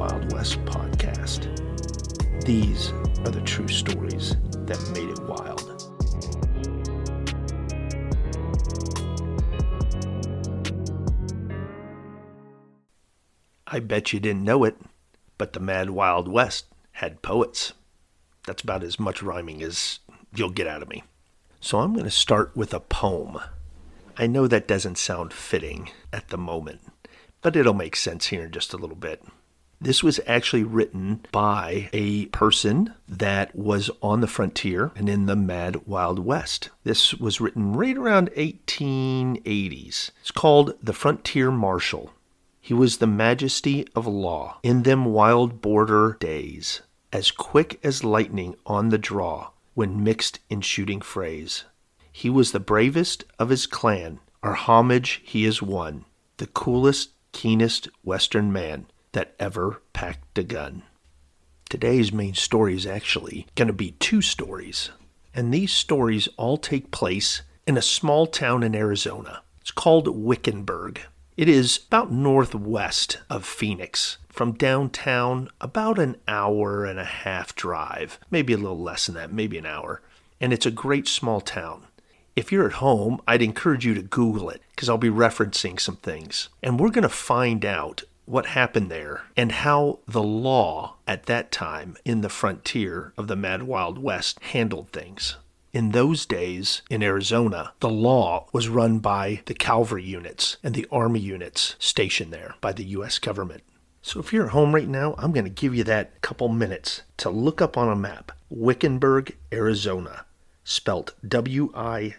Wild West podcast. These are the true stories that made it wild. I bet you didn't know it, but the Mad Wild West had poets. That's about as much rhyming as you'll get out of me. So I'm going to start with a poem. I know that doesn't sound fitting at the moment, but it'll make sense here in just a little bit. This was actually written by a person that was on the frontier and in the Mad Wild West. This was written right around 1880s. It's called The Frontier Marshal. He was the majesty of law in them wild border days, as quick as lightning on the draw when mixed in shooting frays. He was the bravest of his clan, our homage he has won, the coolest, keenest western man that ever packed a gun. Today's main story is actually going to be two stories, and these stories all take place in a small town in Arizona. It's called Wickenburg. It is about northwest of Phoenix. From downtown, about an hour and a half drive, maybe a little less than that, maybe an hour. And it's a great small town. If you're at home, I'd encourage you to Google it because I'll be referencing some things. And we're going to find out what happened there and how the law at that time in the frontier of the Mad Wild West handled things. In those days, in Arizona, the law was run by the cavalry units and the army units stationed there by the U.S. government. So if you're at home right now, I'm going to give you that couple minutes to look up on a map, Wickenburg, Arizona, spelt Wickenburg.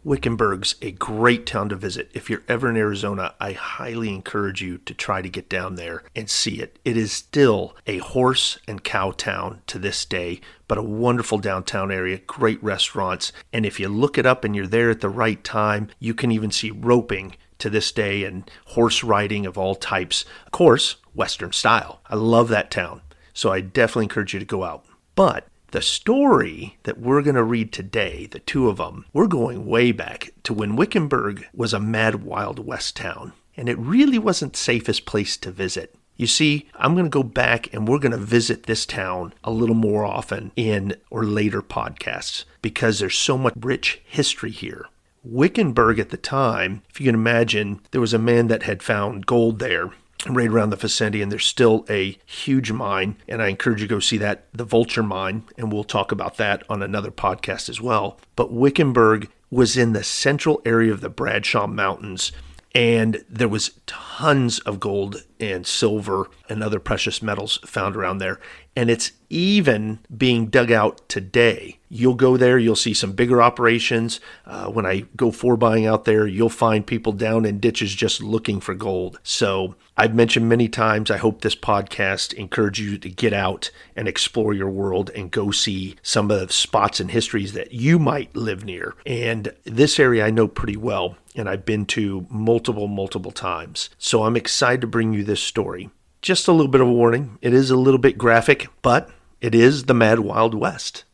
Wickenburg's a great town to visit. If you're ever in Arizona, I highly encourage you to try to get down there and see it. It is still a horse and cow town to this day, but a wonderful downtown area, great restaurants. And if you look it up and you're there at the right time, you can even see roping to this day and horse riding of all types. Of course, Western style. I love that town. So I definitely encourage you to go out. But the story that we're going to read today, the two of them, we're going way back to when Wickenburg was a Mad Wild West town, and it really wasn't the safest place to visit. You see, I'm going to go back and we're going to visit this town a little more often in or later podcasts because there's so much rich history here. Wickenburg at the time, if you can imagine, there was a man that had found gold there right around the vicinity, and there's still a huge mine, and I encourage you to go see that, the Vulture Mine, and we'll talk about that on another podcast as well. But Wickenburg was in the central area of the Bradshaw Mountains, and there was tons of gold and silver and other precious metals found around there, and it's even being dug out today. You'll go there, you'll see some bigger operations. When I go buying out there, you'll find people down in ditches just looking for gold. So I've mentioned many times, I hope this podcast encourages you to get out and explore your world and go see some of the spots and histories that you might live near. And this area I know pretty well, and I've been to multiple times. So I'm excited to bring you this story. Just a little bit of a warning. It is a little bit graphic, but it is the Mad Wild West.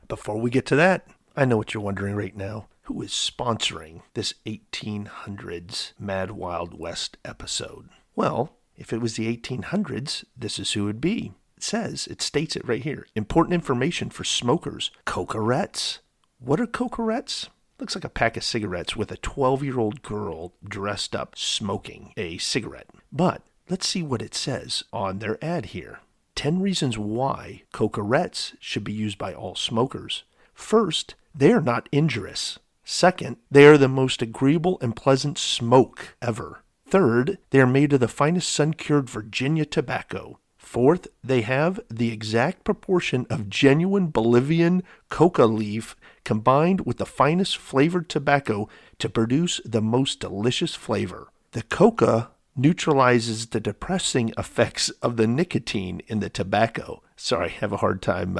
Before we get to that, I know what you're wondering right now. Who is sponsoring this 1800s Mad Wild West episode? Well, if it was the 1800s, this is who it would be. It states it right here. Important information for smokers. Cocarettes. What are cocarettes? Looks like a pack of cigarettes with a 12-year-old girl dressed up smoking a cigarette. But let's see what it says on their ad here. 10 reasons why cocarettes should be used by all smokers. First, they are not injurious. Second, they are the most agreeable and pleasant smoke ever. Third, they are made of the finest sun-cured Virginia tobacco. Fourth, they have the exact proportion of genuine Bolivian coca leaf combined with the finest flavored tobacco to produce the most delicious flavor. The coca neutralizes the depressing effects of the nicotine in the tobacco. Sorry, I have a hard time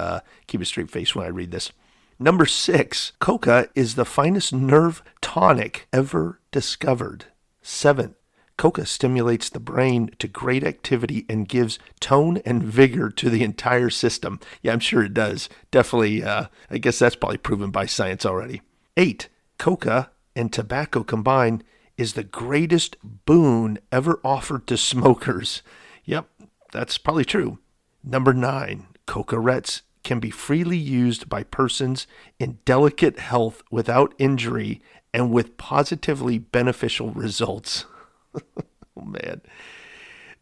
keeping a straight face when I read this. Number 6, coca is the finest nerve tonic ever discovered. 7, coca stimulates the brain to great activity and gives tone and vigor to the entire system. Yeah, I'm sure it does. Definitely, I guess that's probably proven by science already. 8, coca and tobacco combined is the greatest boon ever offered to smokers. Yep, that's probably true. Number 9, cocarettes can be freely used by persons in delicate health without injury and with positively beneficial results. Oh, man.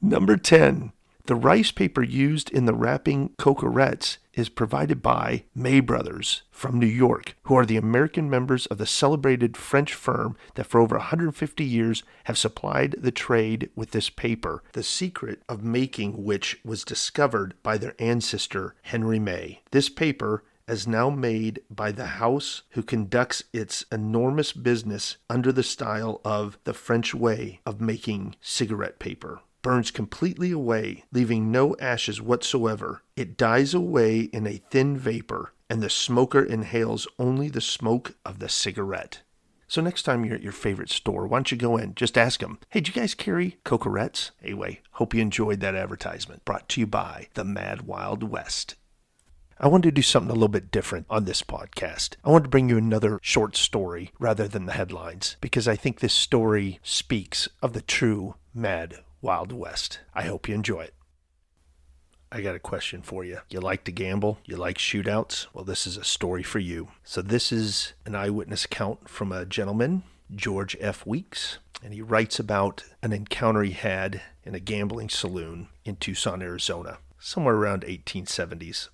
Number 10, the rice paper used in the wrapping cocarettes is provided by May Brothers from New York, who are the American members of the celebrated French firm that for over 150 years have supplied the trade with this paper, the secret of making which was discovered by their ancestor Henry May. This paper is now made by the house who conducts its enormous business under the style of the French way of making cigarette paper. Burns completely away, leaving no ashes whatsoever. It dies away in a thin vapor, and the smoker inhales only the smoke of the cigarette. So next time you're at your favorite store, why don't you go in? Just ask them, hey, do you guys carry cocarettes? Anyway, hope you enjoyed that advertisement. Brought to you by the Mad Wild West. I wanted to do something a little bit different on this podcast. I wanted to bring you another short story rather than the headlines, because I think this story speaks of the true Mad Wild West. I hope you enjoy it. I got a question for you. You like to gamble? You like shootouts? Well, this is a story for you. So this is an eyewitness account from a gentleman, George F. Weeks, and he writes about an encounter he had in a gambling saloon in Tucson, Arizona, somewhere around 1870s.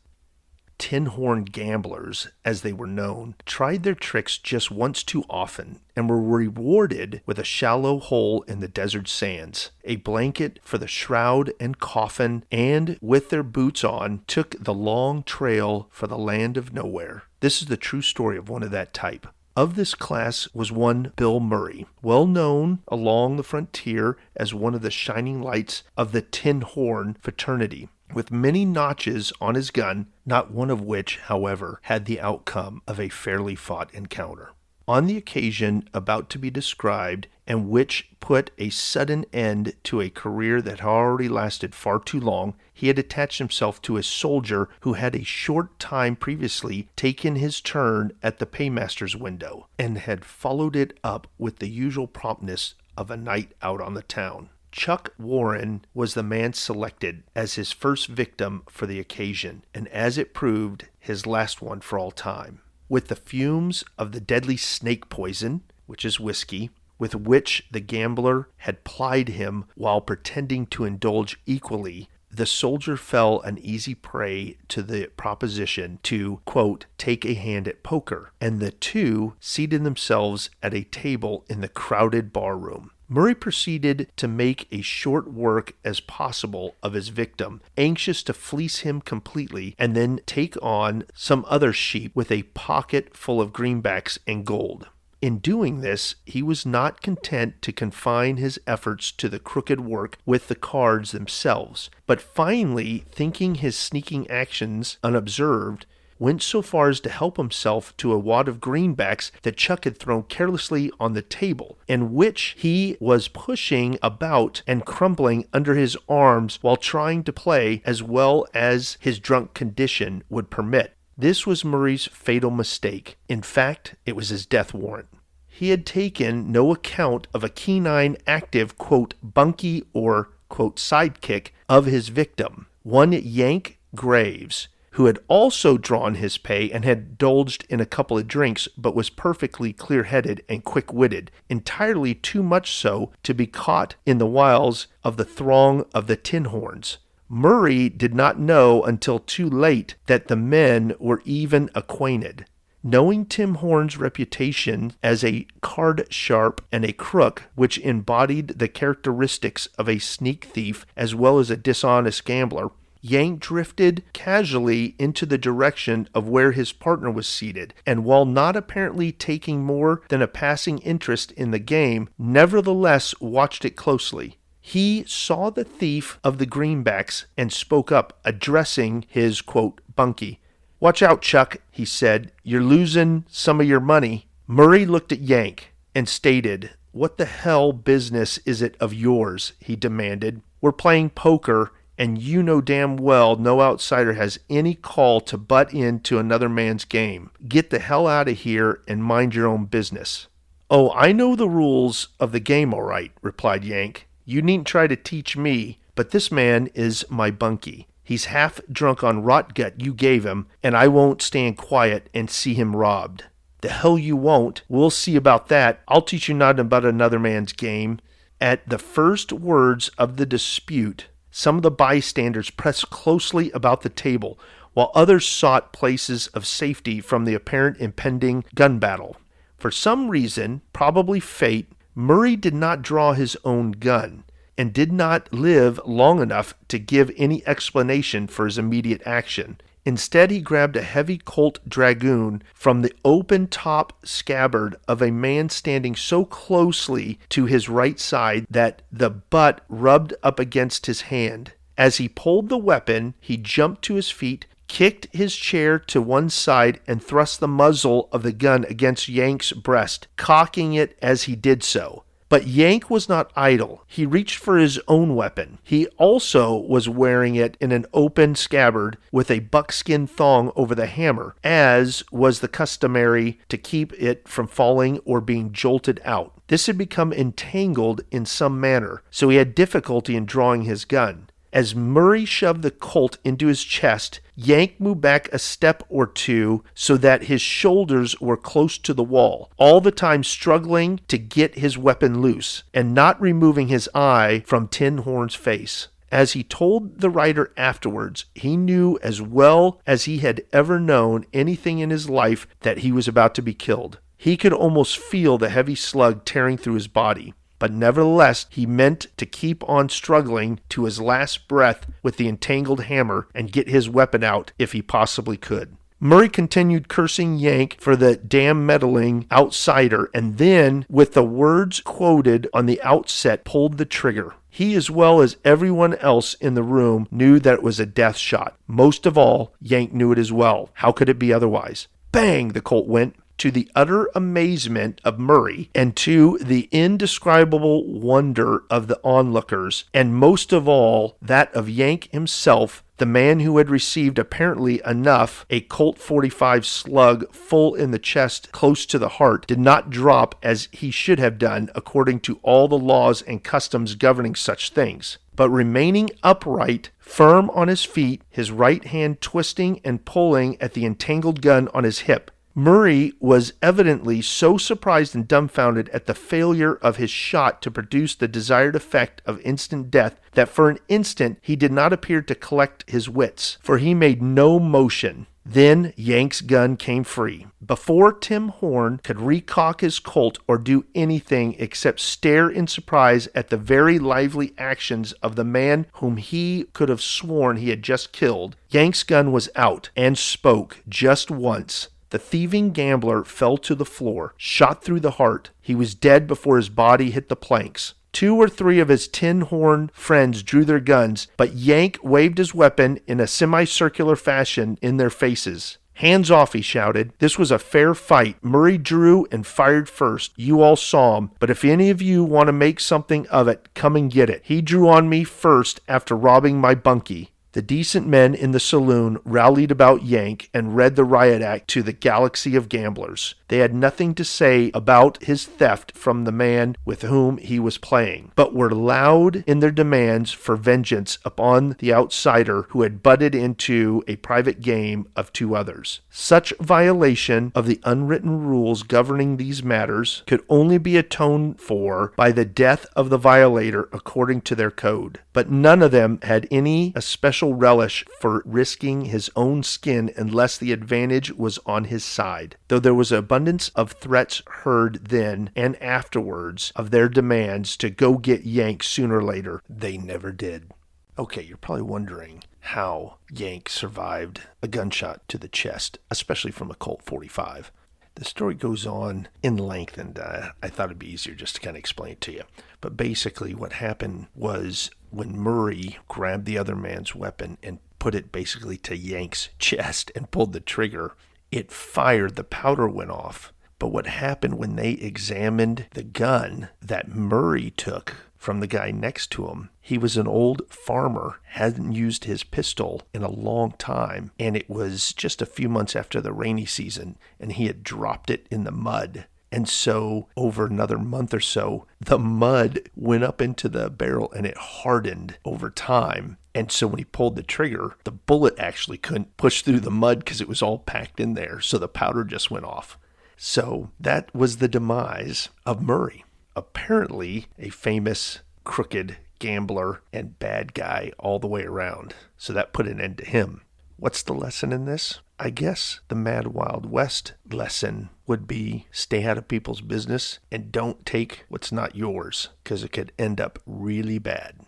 Tin Horn gamblers, as they were known, tried their tricks just once too often and were rewarded with a shallow hole in the desert sands, a blanket for the shroud and coffin, and, with their boots on, took the long trail for the land of nowhere. This is the true story of one of that type. Of this class was one Bill Murray, well known along the frontier as one of the shining lights of the Tin Horn fraternity, with many notches on his gun, not one of which, however, had the outcome of a fairly fought encounter. On the occasion about to be described, and which put a sudden end to a career that had already lasted far too long, he had attached himself to a soldier who had a short time previously taken his turn at the paymaster's window, and had followed it up with the usual promptness of a night out on the town. Chuck Warren was the man selected as his first victim for the occasion, and as it proved, his last one for all time. With the fumes of the deadly snake poison, which is whiskey, with which the gambler had plied him while pretending to indulge equally, the soldier fell an easy prey to the proposition to, quote, take a hand at poker, and the two seated themselves at a table in the crowded barroom. Murray proceeded to make a short work as possible of his victim, anxious to fleece him completely and then take on some other sheep with a pocket full of greenbacks and gold. In doing this, he was not content to confine his efforts to the crooked work with the cards themselves, but finally, thinking his sneaking actions unobserved, went so far as to help himself to a wad of greenbacks that Chuck had thrown carelessly on the table, and which he was pushing about and crumbling under his arms while trying to play as well as his drunk condition would permit. This was Murray's fatal mistake. In fact, it was his death warrant. He had taken no account of a canine active, quote, bunkie or, quote, sidekick of his victim, one Yank Graves, who had also drawn his pay and had indulged in a couple of drinks, but was perfectly clear-headed and quick-witted, entirely too much so to be caught in the wiles of the throng of the Tin Horns. Murray did not know until too late that the men were even acquainted. Knowing Tim Horn's reputation as a card sharp and a crook, which embodied the characteristics of a sneak thief as well as a dishonest gambler, Yank drifted casually into the direction of where his partner was seated, and while not apparently taking more than a passing interest in the game, nevertheless watched it closely. He saw the thief of the greenbacks and spoke up, addressing his, quote, bunkie. "Watch out, Chuck," he said. "You're losing some of your money." Murray looked at Yank and stated, "What the hell business is it of yours?" he demanded. "We're playing poker, and you know damn well no outsider has any call to butt into another man's game. Get the hell out of here and mind your own business." "Oh, I know the rules of the game all right," replied Yank. "You needn't try to teach me, but this man is my bunkie. He's half drunk on rot gut you gave him, and I won't stand quiet and see him robbed." "The hell you won't. We'll see about that. I'll teach you not about another man's game." At the first words of the dispute, some of the bystanders pressed closely about the table, while others sought places of safety from the apparent impending gun battle. For some reason, probably fate, Murray did not draw his own gun, and did not live long enough to give any explanation for his immediate action. Instead, he grabbed a heavy Colt Dragoon from the open-top scabbard of a man standing so closely to his right side that the butt rubbed up against his hand. As he pulled the weapon, he jumped to his feet, kicked his chair to one side, and thrust the muzzle of the gun against Yank's breast, cocking it as he did so. But Yank was not idle. He reached for his own weapon. He also was wearing it in an open scabbard with a buckskin thong over the hammer, as was the customary to keep it from falling or being jolted out. This had become entangled in some manner, so he had difficulty in drawing his gun. As Murray shoved the Colt into his chest, Yank moved back a step or two so that his shoulders were close to the wall, all the time struggling to get his weapon loose, and not removing his eye from Tin Horn's face. As he told the writer afterwards, he knew as well as he had ever known anything in his life that he was about to be killed. He could almost feel the heavy slug tearing through his body. But nevertheless, he meant to keep on struggling to his last breath with the entangled hammer and get his weapon out if he possibly could. Murray continued cursing Yank for the damn meddling outsider, and then, with the words quoted on the outset, pulled the trigger. He, as well as everyone else in the room, knew that it was a death shot. Most of all, Yank knew it as well. How could it be otherwise? Bang! The Colt went. To the utter amazement of Murray, and to the indescribable wonder of the onlookers, and most of all that of Yank himself, the man who had received apparently enough, a Colt 45 slug full in the chest close to the heart, did not drop as he should have done according to all the laws and customs governing such things, but remaining upright, firm on his feet, his right hand twisting and pulling at the entangled gun on his hip. Murray was evidently so surprised and dumbfounded at the failure of his shot to produce the desired effect of instant death that for an instant he did not appear to collect his wits, for he made no motion. Then Yank's gun came free. Before Tim Horn could recock his Colt or do anything except stare in surprise at the very lively actions of the man whom he could have sworn he had just killed, Yank's gun was out and spoke just once. The thieving gambler fell to the floor, shot through the heart. He was dead before his body hit the planks. 2 or 3 of his Tin Horn friends drew their guns, but Yank waved his weapon in a semicircular fashion in their faces. "Hands off," he shouted. "This was a fair fight. Murray drew and fired first. You all saw him. But if any of you want to make something of it, come and get it. He drew on me first after robbing my bunkie." The decent men in the saloon rallied about Yank and read the riot act to the galaxy of gamblers. They had nothing to say about his theft from the man with whom he was playing, but were loud in their demands for vengeance upon the outsider who had butted into a private game of 2 others. Such violation of the unwritten rules governing these matters could only be atoned for by the death of the violator according to their code. But none of them had any especial relish for risking his own skin unless the advantage was on his side, though there was abundance of threats heard then and afterwards of their demands to go get Yank sooner or later. They never did. Okay, you're probably wondering how Yank survived a gunshot to the chest, especially from a Colt 45. The story goes on in length, and I thought it'd be easier just to kind of explain it to you. But basically what happened was when Murray grabbed the other man's weapon and put it basically to Yank's chest and pulled the trigger, it fired, the powder went off. But what happened when they examined the gun that Murray took from the guy next to him, he was an old farmer, hadn't used his pistol in a long time, and it was just a few months after the rainy season, and he had dropped it in the mud. And so over another month or so, the mud went up into the barrel and it hardened over time. And so when he pulled the trigger, the bullet actually couldn't push through the mud because it was all packed in there. So the powder just went off. So that was the demise of Murray. Apparently a famous crooked gambler and bad guy all the way around. So that put an end to him. What's the lesson in this? I guess the Mad Wild West lesson would be stay out of people's business and don't take what's not yours, because it could end up really bad.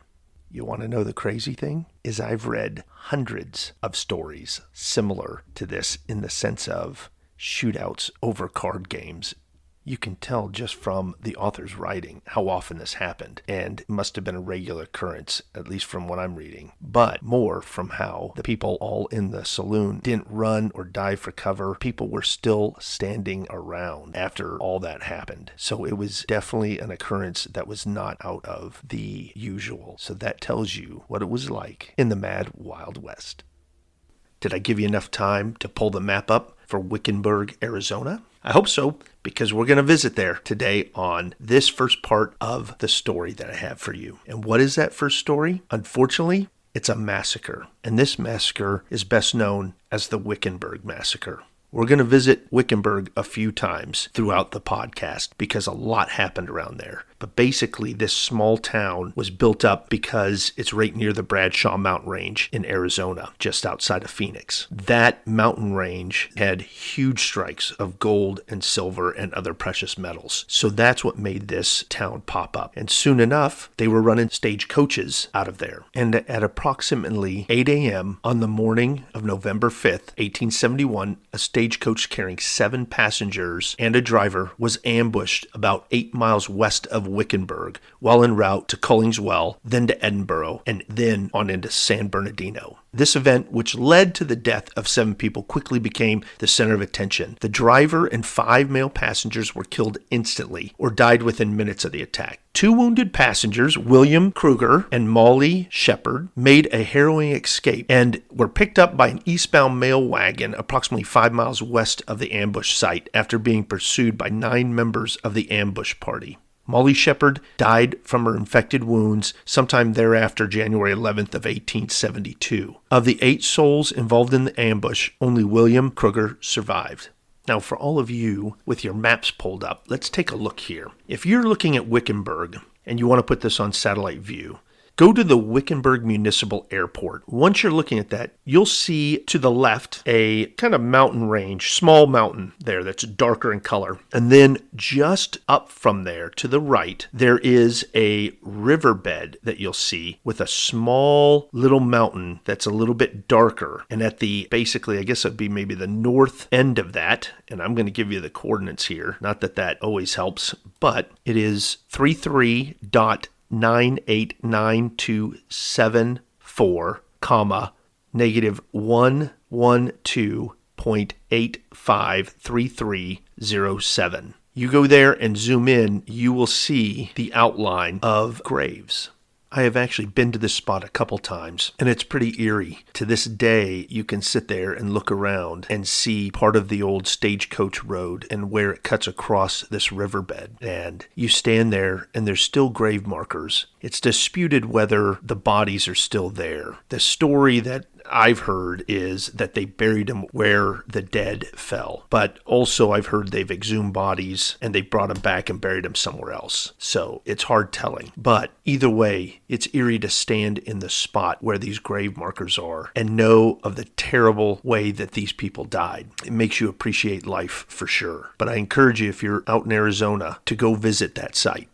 You want to know the crazy thing? Is I've read hundreds of stories similar to this in the sense of shootouts over card games. You can tell just from the author's writing how often this happened, and it must have been a regular occurrence, at least from what I'm reading, but more from how the people all in the saloon didn't run or dive for cover. People were still standing around after all that happened. So it was definitely an occurrence that was not out of the usual. So that tells you what it was like in the Mad Wild West. Did I give you enough time to pull the map up for Wickenburg, Arizona? I hope so, because we're going to visit there today on this first part of the story that I have for you. And what is that first story? Unfortunately, it's a massacre. And this massacre is best known as the Wickenburg Massacre. We're going to visit Wickenburg a few times throughout the podcast because a lot happened around there. But basically, this small town was built up because it's right near the Bradshaw Mountain Range in Arizona, just outside of Phoenix. That mountain range had huge strikes of gold and silver and other precious metals. So that's what made this town pop up. And soon enough, they were running stagecoaches out of there. And at approximately 8 a.m. on the morning of November 5th, 1871, a stagecoach carrying 7 passengers and a driver was ambushed about 8 miles west of Wickenburg while en route to Culling's Well, then to Edinburgh, and then on into San Bernardino. This event, which led to the death of 7 people, quickly became the center of attention. The driver and 5 male passengers were killed instantly or died within minutes of the attack. 2 wounded passengers, William Kruger and Molly Shepard, made a harrowing escape and were picked up by an eastbound mail wagon approximately 5 miles west of the ambush site after being pursued by 9 members of the ambush party. Molly Shepard died from her infected wounds sometime thereafter, January 11th of 1872. Of the 8 souls involved in the ambush, only William Kruger survived. Now, for all of you with your maps pulled up, let's take a look here. If you're looking at Wickenburg and you want to put this on satellite view, go to the Wickenburg Municipal Airport. Once you're looking at that, you'll see to the left a kind of mountain range, small mountain there that's darker in color. And then just up from there to the right, there is a riverbed that you'll see with a small little mountain that's a little bit darker. And at the, basically, I guess it'd be maybe the north end of that, and I'm going to give you the coordinates here. Not that that always helps, but it is 33.98924, comma, negative 112.853307. You go there and zoom in, you will see the outline of graves. I have actually been to this spot a couple times, and it's pretty eerie. To this day, you can sit there and look around and see part of the old stagecoach road and where it cuts across this riverbed. And you stand there, and there's still grave markers. It's disputed whether the bodies are still there. The story that I've heard is that they buried them where the dead fell. But also I've heard they've exhumed bodies and they brought them back and buried them somewhere else. So it's hard telling. But either way, it's eerie to stand in the spot where these grave markers are and know of the terrible way that these people died. It makes you appreciate life for sure. But I encourage you, if you're out in Arizona, to go visit that site.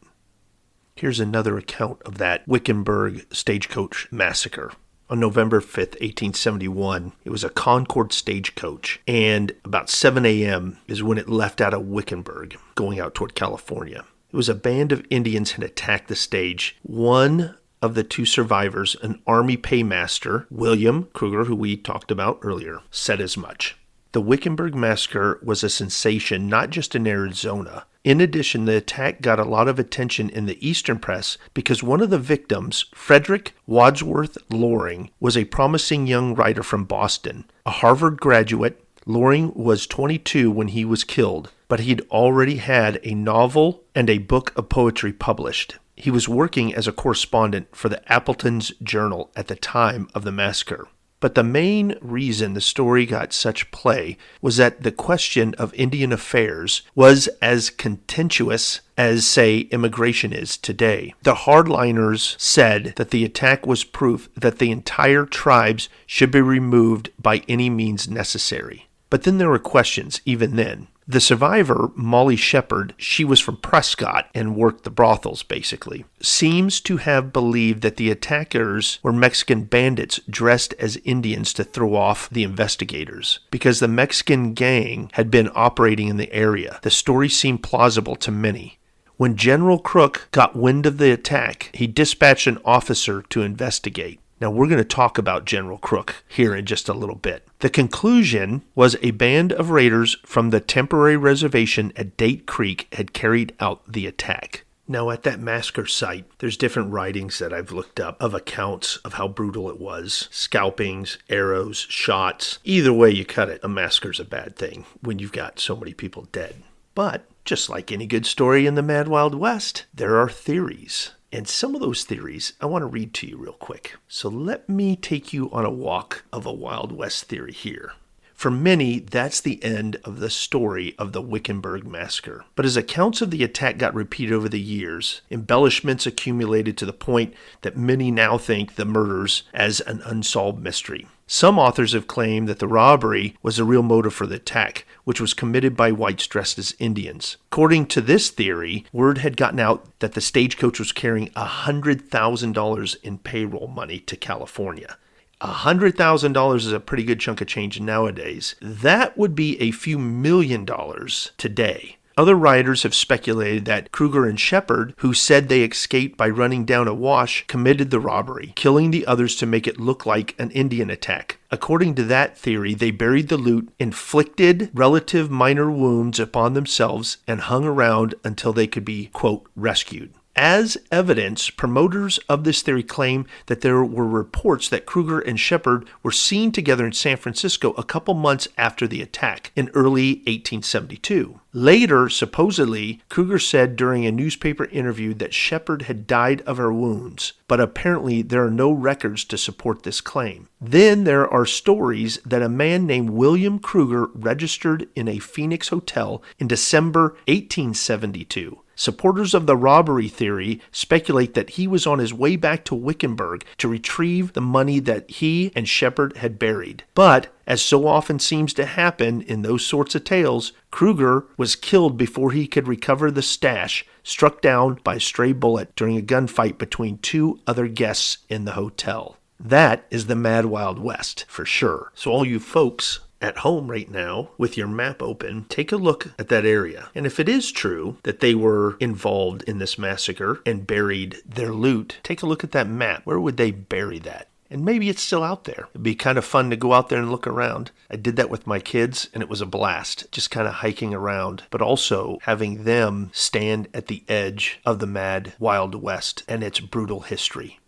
Here's another account of that Wickenburg stagecoach massacre. On November 5th, 1871, it was a Concord stagecoach, and about 7 a.m. is when it left out of Wickenburg, going out toward California. It was a band of Indians had attacked the stage. One of the 2 survivors, an Army paymaster, William Kruger, who we talked about earlier, said as much. The Wickenburg Massacre was a sensation not just in Arizona. In addition, the attack got a lot of attention in the Eastern press because one of the victims, Frederick Wadsworth Loring, was a promising young writer from Boston, a Harvard graduate, Loring was 22 when he was killed, but he'd already had a novel and a book of poetry published. He was working as a correspondent for the Appleton's Journal at the time of the massacre. But the main reason the story got such play was that the question of Indian affairs was as contentious as, say, immigration is today. The hardliners said that the attack was proof that the entire tribes should be removed by any means necessary. But then there were questions, even then. The survivor, Molly Shepard, she was from Prescott and worked the brothels, basically, seems to have believed that the attackers were Mexican bandits dressed as Indians to throw off the investigators. Because the Mexican gang had been operating in the area, the story seemed plausible to many. When General Crook got wind of the attack, he dispatched an officer to investigate. Now, we're going to talk about General Crook here in just a little bit. The conclusion was a band of raiders from the temporary reservation at Date Creek had carried out the attack. Now, at that massacre site, there's different writings that I've looked up of accounts of how brutal it was. Scalpings, arrows, shots. Either way you cut it, a massacre's a bad thing when you've got so many people dead. But, just like any good story in the Mad Wild West, there are theories. And some of those theories I want to read to you real quick. So let me take you on a walk of a Wild West theory here. For many, that's the end of the story of the Wickenburg Massacre. But as accounts of the attack got repeated over the years, embellishments accumulated to the point that many now think the murders as an unsolved mystery. Some authors have claimed that the robbery was the real motive for the attack, which was committed by whites dressed as Indians. According to this theory, word had gotten out that the stagecoach was carrying $100,000 in payroll money to California. $100,000 is a pretty good chunk of change nowadays. That would be a few $1,000,000 today. Other writers have speculated that Kruger and Shepard, who said they escaped by running down a wash, committed the robbery, killing the others to make it look like an Indian attack. According to that theory, they buried the loot, inflicted relative minor wounds upon themselves, and hung around until they could be, quote, rescued. As evidence, promoters of this theory claim that there were reports that Kruger and Shepard were seen together in San Francisco a couple months after the attack in early 1872. Later, supposedly, Kruger said during a newspaper interview that Shepard had died of her wounds, but apparently there are no records to support this claim. Then there are stories that a man named William Kruger registered in a Phoenix hotel in December 1872. Supporters of the robbery theory speculate that he was on his way back to Wickenburg to retrieve the money that he and Shepard had buried. But, as so often seems to happen in those sorts of tales, Kruger was killed before he could recover the stash, struck down by a stray bullet during a gunfight between two other guests in the hotel. That is the Mad Wild West, for sure. So all you folks at home right now, with your map open, take a look at that area. And if it is true that they were involved in this massacre and buried their loot, take a look at that map. Where would they bury that? And maybe it's still out there. It'd be kind of fun to go out there and look around. I did that with my kids, and it was a blast, just kind of hiking around, but also having them stand at the edge of the Mad Wild West and its brutal history.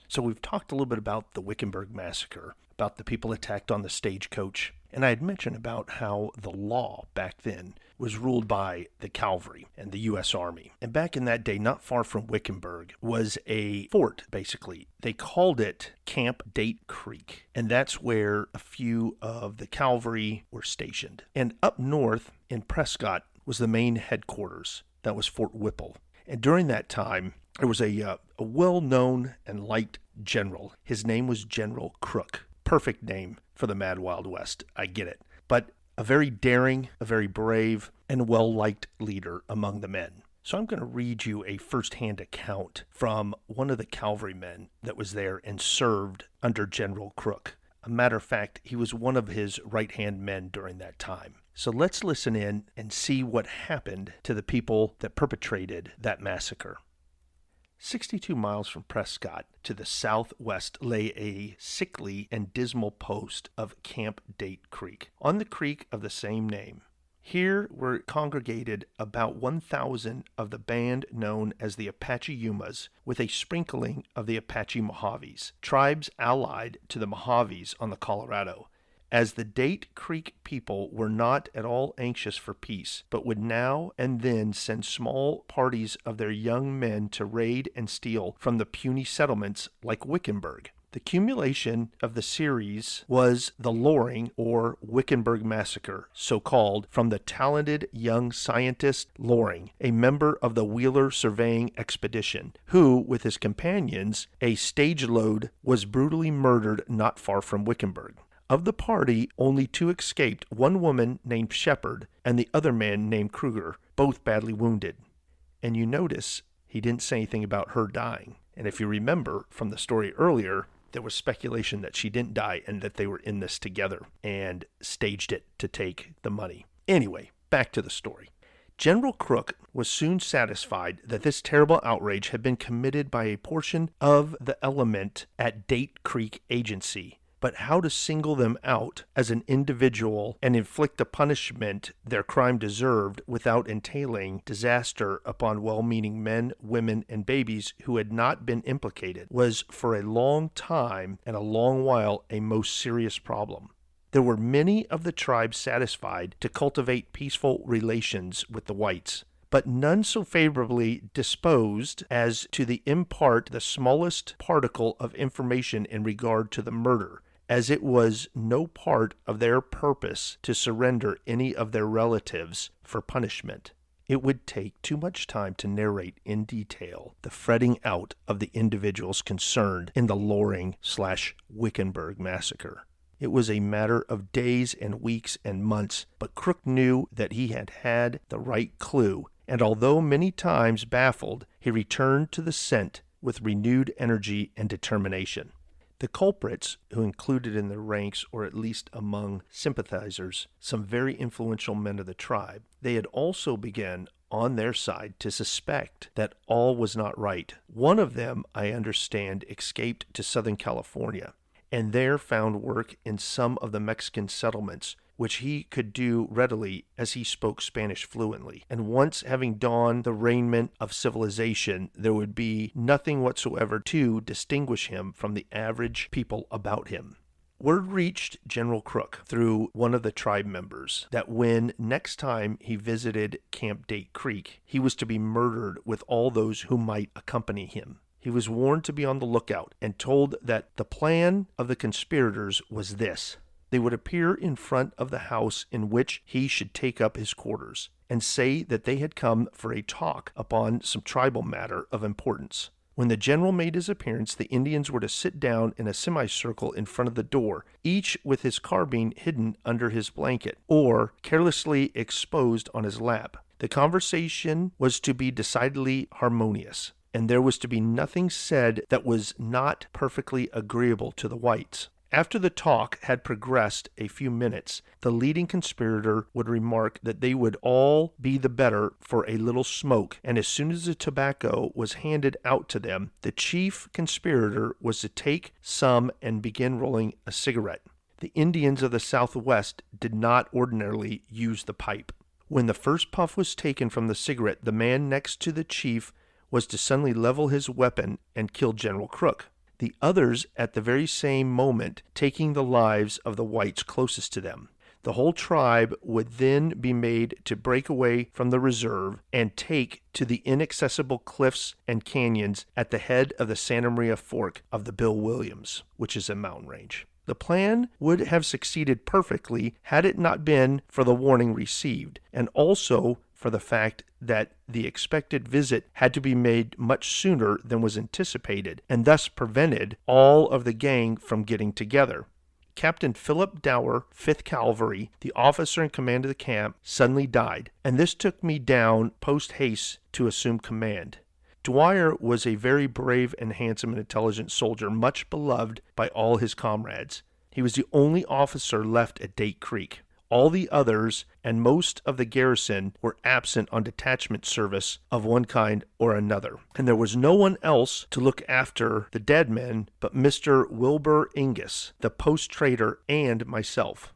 So we've talked a little bit about the Wickenburg Massacre, about the people attacked on the stagecoach, and I had mentioned about how the law back then was ruled by the cavalry and the U.S. Army. And back in that day, not far from Wickenburg, was a fort, basically. They called it Camp Date Creek, and that's where a few of the cavalry were stationed. And up north in Prescott was the main headquarters. That was Fort Whipple. And during that time, there was a well-known and liked general. His name was General Crook. Perfect name for the Mad Wild West. I get it. But a very daring, a very brave, and well-liked leader among the men. So I'm going to read you a first-hand account from one of the cavalrymen that was there and served under General Crook. A matter of fact, he was one of his right-hand men during that time. So let's listen in and see what happened to the people that perpetrated that massacre. 62 miles from Prescott to the southwest lay a sickly and dismal post of Camp Date Creek, on the creek of the same name. Here were congregated about 1,000 of the band known as the Apache Yumas, with a sprinkling of the Apache Mojaves, tribes allied to the Mojaves on the Colorado. as the Date Creek people were not at all anxious for peace, but would now and then send small parties of their young men to raid and steal from the puny settlements like Wickenburg. The culmination of the series was the Loring, or Wickenburg Massacre, so called from the talented young scientist Loring, a member of the Wheeler surveying expedition, who, with his companions, a stage load, was brutally murdered not far from Wickenburg. Of the party, only 2 escaped, one woman named Shepherd and the other man named Kruger, both badly wounded. And you notice he didn't say anything about her dying. And if you remember from the story earlier, there was speculation that she didn't die and that they were in this together and staged it to take the money. Anyway, back to the story. General Crook was soon satisfied that this terrible outrage had been committed by a portion of the element at Date Creek Agency, but how to single them out as an individual and inflict the punishment their crime deserved without entailing disaster upon well-meaning men, women, and babies who had not been implicated was for a long time and a long while a most serious problem. There were many of the tribes satisfied to cultivate peaceful relations with the whites, but none so favorably disposed as to impart the smallest particle of information in regard to the murder, as it was no part of their purpose to surrender any of their relatives for punishment. It would take too much time to narrate in detail the fretting out of the individuals concerned in the Loring/Wickenburg massacre. It was a matter of days and weeks and months, but Crook knew that he had had the right clue, and although many times baffled, he returned to the scent with renewed energy and determination. The culprits, who included in their ranks, or at least among sympathizers, some very influential men of the tribe, they had also begun on their side to suspect that all was not right. One of them, I understand, escaped to Southern California, and there found work in some of the Mexican settlements, which he could do readily as he spoke Spanish fluently. And once having donned the raiment of civilization, there would be nothing whatsoever to distinguish him from the average people about him. Word reached General Crook through one of the tribe members that when next time he visited Camp Date Creek, he was to be murdered with all those who might accompany him. He was warned to be on the lookout and told that the plan of the conspirators was this. They would appear in front of the house in which he should take up his quarters, and say that they had come for a talk upon some tribal matter of importance. When the general made his appearance, the Indians were to sit down in a semicircle in front of the door, each with his carbine hidden under his blanket, or carelessly exposed on his lap. The conversation was to be decidedly harmonious, and there was to be nothing said that was not perfectly agreeable to the whites. After the talk had progressed a few minutes, the leading conspirator would remark that they would all be the better for a little smoke, and as soon as the tobacco was handed out to them, the chief conspirator was to take some and begin rolling a cigarette. The Indians of the Southwest did not ordinarily use the pipe. When the first puff was taken from the cigarette, the man next to the chief was to suddenly level his weapon and kill General Crook. The others at the very same moment taking the lives of the whites closest to them. The whole tribe would then be made to break away from the reserve and take to the inaccessible cliffs and canyons at the head of the Santa Maria Fork of the Bill Williams, which is a mountain range. The plan would have succeeded perfectly had it not been for the warning received, and also for the fact that the expected visit had to be made much sooner than was anticipated, and thus prevented all of the gang from getting together. Captain Philip Dower, 5th Cavalry, the officer in command of the camp, suddenly died, and this took me down post haste to assume command. Dwyer was a very brave and handsome and intelligent soldier, much beloved by all his comrades. He was the only officer left at Date Creek. All the others and most of the garrison were absent on detachment service of one kind or another, and there was no one else to look after the dead men but Mr. Wilbur Ingus, the post trader, and myself.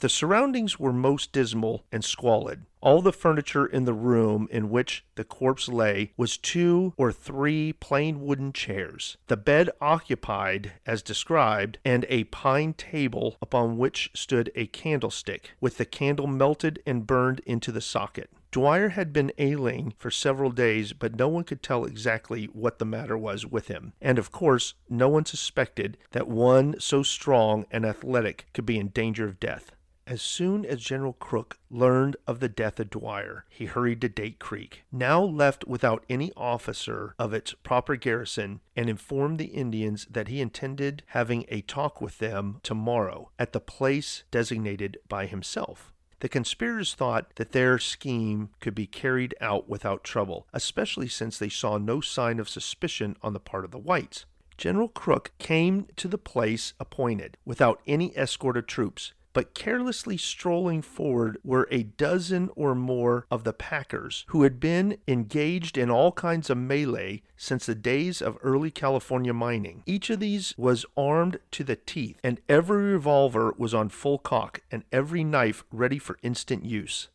The surroundings were most dismal and squalid. All the furniture in the room in which the corpse lay was 2 or 3 plain wooden chairs, the bed occupied as described, and a pine table upon which stood a candlestick, with the candle melted and burned into the socket. Dwyer had been ailing for several days, but no one could tell exactly what the matter was with him, and of course no one suspected that one so strong and athletic could be in danger of death. As soon as General Crook learned of the death of Dwyer, he hurried to Date Creek, now left without any officer of its proper garrison, and informed the Indians that he intended having a talk with them tomorrow at the place designated by himself. The conspirators thought that their scheme could be carried out without trouble, especially since they saw no sign of suspicion on the part of the whites. General Crook came to the place appointed without any escort of troops, but carelessly strolling forward were a dozen or more of the packers who had been engaged in all kinds of melee since the days of early California mining. Each of these was armed to the teeth, and every revolver was on full cock, and every knife ready for instant use.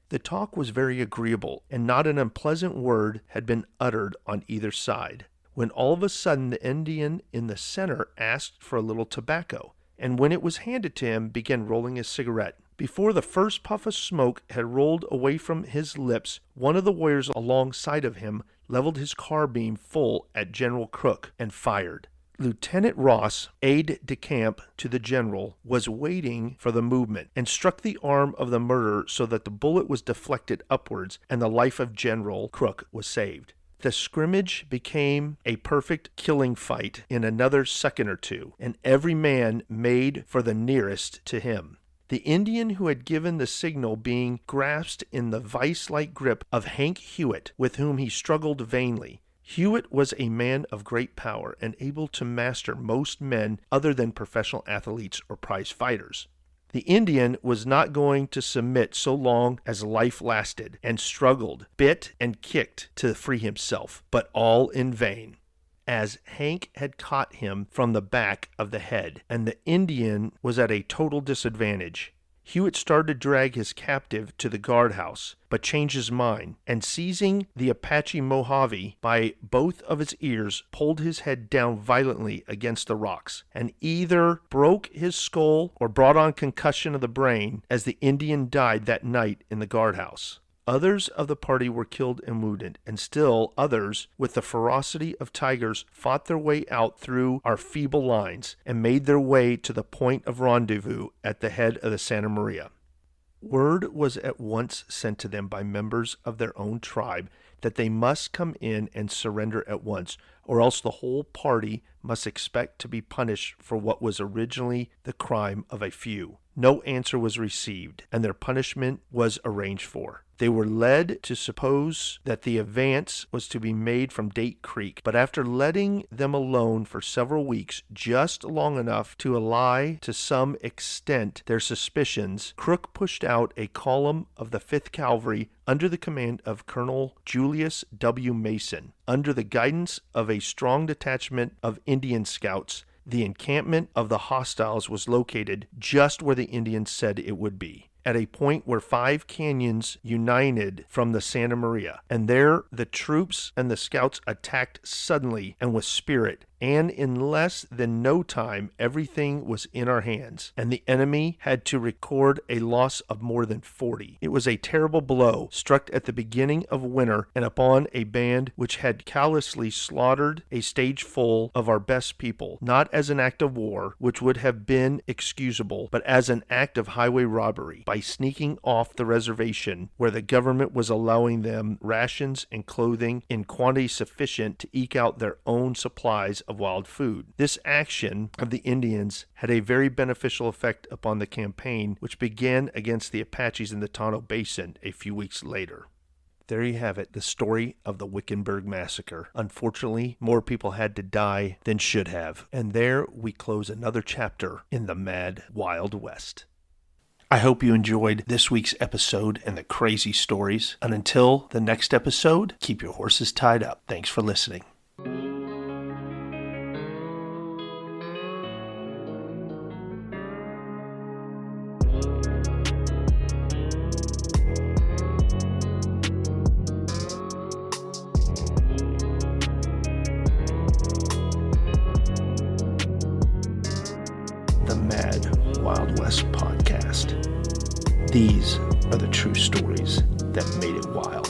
The talk was very agreeable, and not an unpleasant word had been uttered on either side, when all of a sudden the Indian in the center asked for a little tobacco, and when it was handed to him, began rolling his cigarette. Before the first puff of smoke had rolled away from his lips, one of the warriors alongside of him leveled his carbine full at General Crook and fired. Lieutenant Ross, aide-de-camp to the general, was waiting for the movement, and struck the arm of the murderer so that the bullet was deflected upwards, and the life of General Crook was saved. The scrimmage became a perfect killing fight in another second or two, and every man made for the nearest to him. The Indian who had given the signal being grasped in the vice-like grip of Hank Hewitt, with whom he struggled vainly. Hewitt was a man of great power and able to master most men other than professional athletes or prize fighters. The Indian was not going to submit so long as life lasted, and struggled, bit, and kicked to free himself, but all in vain, as Hank had caught him from the back of the head, and the Indian was at a total disadvantage. Hewitt started to drag his captive to the guardhouse, but changed his mind, and seizing the Apache Mojave by both of his ears, pulled his head down violently against the rocks, and either broke his skull or brought on concussion of the brain, as the Indian died that night in the guardhouse. Others of the party were killed and wounded, and still others, with the ferocity of tigers, fought their way out through our feeble lines, and made their way to the point of rendezvous at the head of the Santa Maria. Word was at once sent to them by members of their own tribe that they must come in and surrender at once, or else the whole party must expect to be punished for what was originally the crime of a few. No answer was received, and their punishment was arranged for. They were led to suppose that the advance was to be made from Date Creek, but after letting them alone for several weeks, just long enough to allay to some extent their suspicions, Crook pushed out a column of the 5th Cavalry under the command of Colonel Julius W. Mason. Under the guidance of a strong detachment of Indian scouts, the encampment of the hostiles was located just where the Indians said it would be, at a point where 5 canyons united from the Santa Maria, and there the troops and the scouts attacked suddenly and with spirit, and in less than no time everything was in our hands, and the enemy had to record a loss of more than 40. It was a terrible blow struck at the beginning of winter and upon a band which had callously slaughtered a stage full of our best people, not as an act of war, which would have been excusable, but as an act of highway robbery, by sneaking off the reservation where the government was allowing them rations and clothing in quantity sufficient to eke out their own supplies of wild food. This action of the Indians had a very beneficial effect upon the campaign, which began against the Apaches in the Tonto Basin a few weeks later. There you have it, the story of the Wickenburg Massacre. Unfortunately, more people had to die than should have. And there we close another chapter in the Mad Wild West. I hope you enjoyed this week's episode and the crazy stories. And until the next episode, keep your horses tied up. Thanks for listening. Mad Wild West podcast. These are the true stories that made it wild.